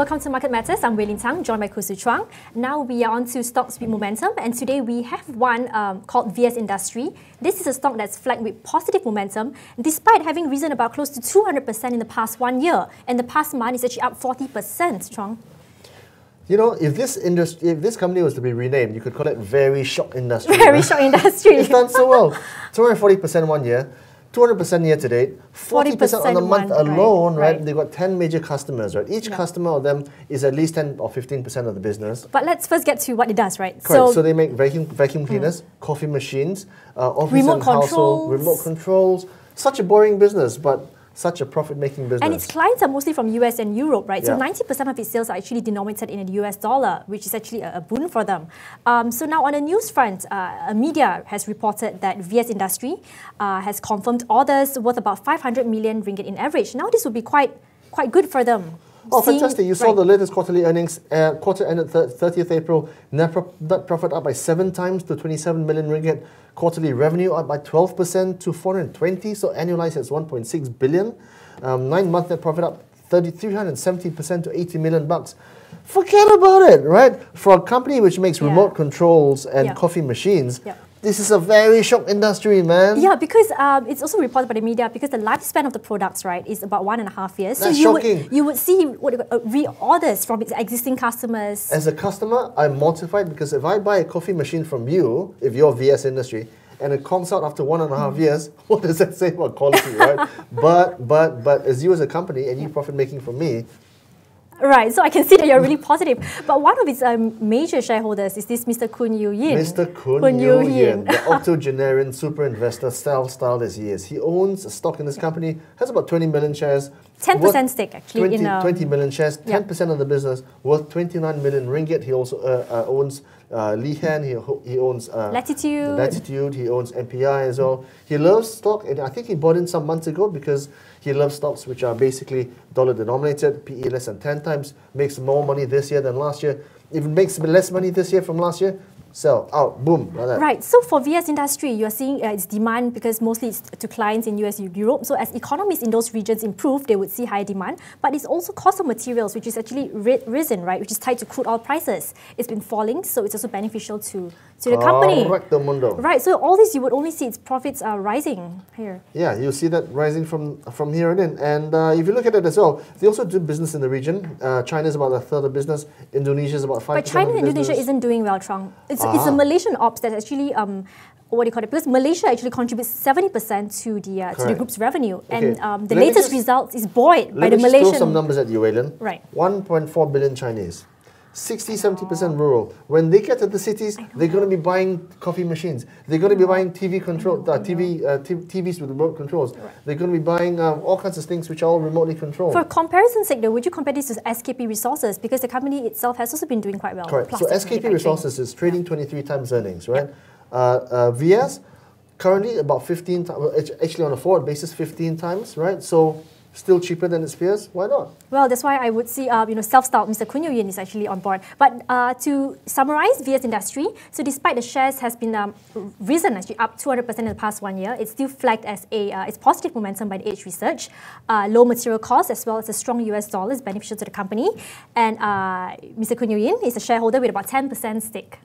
Welcome to Market Matters. I'm Tang, joined by Chuang. Now we are on to stocks with momentum, and today we have one called VS Industry. This is a stock that's flagged with positive momentum, despite having risen about close to 200% in the past 1 year, and the past month is actually up 40%. Chuang. You know, if this company was to be renamed, you could call it Very Shiok Industry. Very Shiok Industry. It's done so well. 240% 1 year, 200% year to date, 40% on the month alone, right? They've got 10 major customers, right? Each customer of them is at least 10 or 15% of the business. But let's first get to what it does, right? Correct. So they make vacuum cleaners, coffee machines, office and household, remote controls. Such a boring business, but such a profit-making business. And its clients are mostly from US and Europe, right? So 90% of its sales are actually denominated in the US dollar, which is actually a boon for them. So now on the news front, a media has reported that VS Industry has confirmed orders worth about 500 million ringgit in average. Now this would be quite good for them. Oh, fantastic. You saw the latest quarterly earnings. Quarter ended 30th April. Net profit up by 7 times to 27 million ringgit. Quarterly revenue up by 12% to 420. So annualized, it's 1.6 billion. 9-month net profit up 370% to 80 million bucks. Forget about it, right? For a company which makes remote controls and coffee machines, this is a very Shiok industry, man. Yeah, because it's also reported by the media because the lifespan of the products, right, is about 1.5 years. That's so shocking. You would see reorders from its existing customers. As a customer, I'm mortified because if I buy a coffee machine from you, if you're VS Industry, and it comes out after 1.5 years, what does that say about quality, right? But as you as a company and you profit making from me, right, so I can see that you're really positive. But one of its major shareholders is this Mr. Koon Yew Yin. Mr. Koon Yew Yin, the octogenarian super investor, style as he is. He owns a stock in this company, has about 20 million shares. 10% stake, actually. 20 million shares, 10% of the business, worth 29 million ringgit. He also owns Lynn, he owns Latitude, he owns MPI as well. He loves stock, and I think he bought in some months ago because he loves stocks which are basically dollar denominated, PE less than 10 times, makes more money this year than last year. If it makes less money this year from last year, sell, out, boom, like that. Right, so for VS Industry, you're seeing its demand because mostly it's to clients in US and Europe. So as economies in those regions improve, they would see higher demand. But it's also cost of materials, which is actually risen, right, which is tied to crude oil prices. It's been falling, so it's also beneficial to the company. Correctamundo. Right, so all this, you would only see its profits are rising here. Yeah, you'll see that rising from here and in. And if you look at it as well, they also do business in the region. China is about 1/3 of business. Indonesia is about 5% But China of and business. Indonesia isn't doing well, Chuang. It's a Malaysian ops that's actually what do you call it? Because Malaysia actually contributes 70% to the group's revenue, and the latest results is buoyed by the Malaysian. Let me just throw some numbers at you, Lynn. Right. 1.4 billion Chinese. 60-70% rural. When they get to the cities, they're going to be buying coffee machines. They're going to be buying TVs with remote controls. Right. They're going to be buying all kinds of things which are all remotely controlled. For comparison's sake, though, would you compare this to SKP Resources? Because the company itself has also been doing quite well. Correct. So SKP Resources is trading 23 times earnings, right? VS, currently about 15 times, actually on a forward basis, 15 times, right? So still cheaper than its peers, why not? Well, that's why I would see, self-styled Mr. Koon Yew Yin is actually on board. But to summarize VS Industry, so despite the shares has been risen actually up 200% in the past 1 year, it's still flagged as it's positive momentum by the Edge Research. Low material costs as well as a strong US dollar is beneficial to the company. And Mr. Koon Yew Yin is a shareholder with about 10% stake.